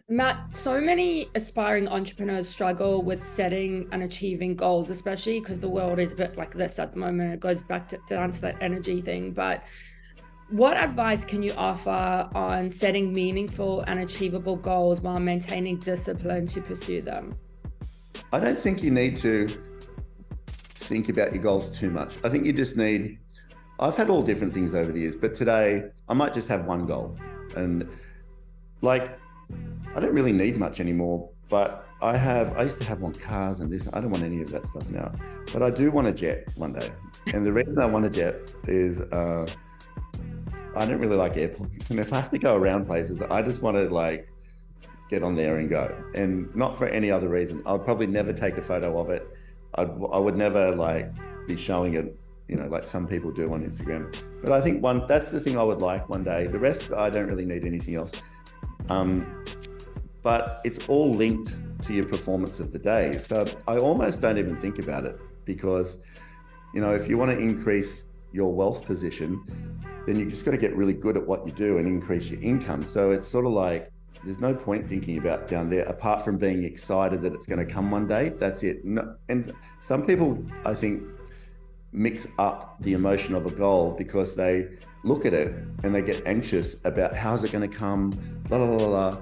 Matt, so many aspiring entrepreneurs struggle with setting and achieving goals, especially because the world is a bit like this at the moment. It goes back down to that energy thing. But what advice can you offer on setting meaningful and achievable goals while maintaining discipline to pursue them? I don't think you need to think about your goals too much. I think you just need, I've had all different things over the years, but today I might just have one goal. And like, I don't really need much anymore, but I used to have one cars and this, I don't want any of that stuff now, but I do want a jet one day. And the reason I want a jet is, I don't really like airports. And if I have to go around places, I just want to like get on there and go, and not for any other reason. I'd probably never take a photo of it. I would never like be showing it, like some people do on Instagram. But I think that's the thing I would like one day. The rest, I don't really need anything else. But it's all linked to your performance of the day. So I almost don't even think about it because, if you want to increase your wealth position, then you just got to get really good at what you do and increase your income. So it's sort of like, there's no point thinking about down there apart from being excited that it's going to come one day. That's it. No, and some people, I think, mix up the emotion of a goal because they look at it and they get anxious about how's it going to come, blah, blah, blah, blah.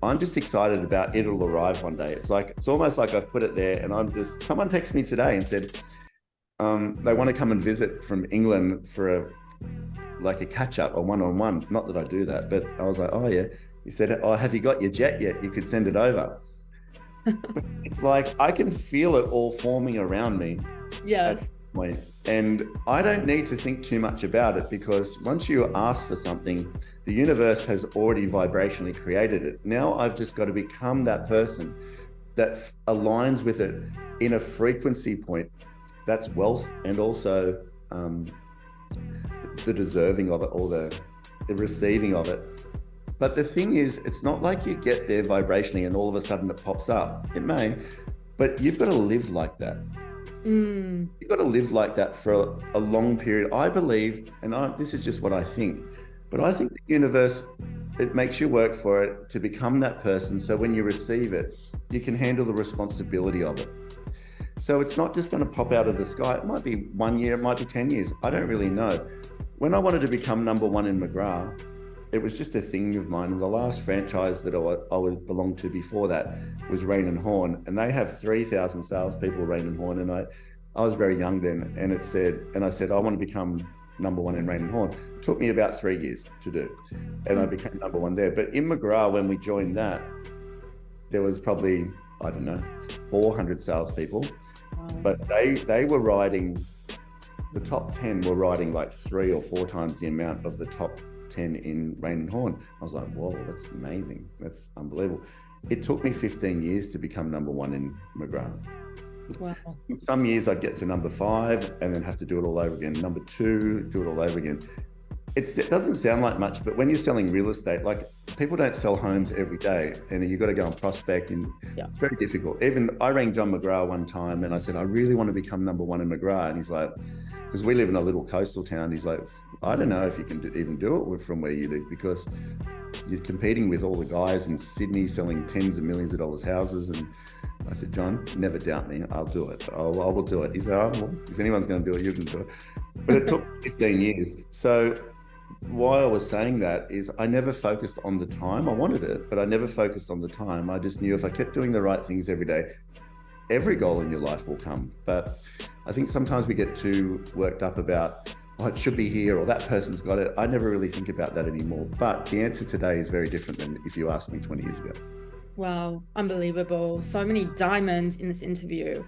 I'm just excited about it'll arrive one day. It's almost like I've put it there and someone texted me today and said, they want to come and visit from England for a catch up, a one-on-one. Not that I do that, but I was like, oh yeah. He said, oh, have you got your jet yet? You could send it over. It's like, I can feel it all forming around me. Yes. And I don't need to think too much about it because once you ask for something, the universe has already vibrationally created it. Now I've just got to become that person that aligns with it in a frequency point. That's wealth and also the deserving of it, or the receiving of it. But the thing is, it's not like you get there vibrationally and all of a sudden it pops up. It may, but you've got to live like that. You've got to live like that for a long period. I believe, and this is just what I think, but I think the universe, it makes you work for it to become that person. So when you receive it, you can handle the responsibility of it. So it's not just going to pop out of the sky. It might be 1 year, it might be 10 years. I don't really know. When I wanted to become number one in McGrath, it was just a thing of mine. The last franchise that I would belong to before that was Rain and Horn, and they have 3,000 salespeople, Rain and Horn. And I was very young then, and I said, I want to become number one in Rain and Horn. It took me about 3 years to do, and I became number one there. But in McGrath, when we joined that, there was probably, I don't know, 400 salespeople, but they were riding, the top 10 were riding like 3 or 4 times the amount of the top 10 in Rain and Horn. I was like, whoa, that's amazing. That's unbelievable. It took me 15 years to become number one in McGrath. Wow. Some years I'd get to number 5 and then have to do it all over again. Number 2, do it all over again. It doesn't sound like much, but when you're selling real estate, like people don't sell homes every day, and you've got to go and prospect, and It's very difficult. Even I rang John McGrath one time and I said, I really want to become number one in McGrath. And he's like, because we live in a little coastal town, he's like, I don't know if you can even do it from where you live, because you're competing with all the guys in Sydney selling tens of millions of dollars houses. And I said, John, never doubt me. I'll do it. I will do it. He said, oh, well, if anyone's going to do it, you can do it. But it took 15 years. So why I was saying that is I never focused on the time. I wanted it, but I never focused on the time. I just knew if I kept doing the right things every day, every goal in your life will come. But I think sometimes we get too worked up about, oh, it should be here, or that person's got it. I never really think about that anymore. But the answer today is very different than if you asked me 20 years ago. Wow, unbelievable. So many diamonds in this interview.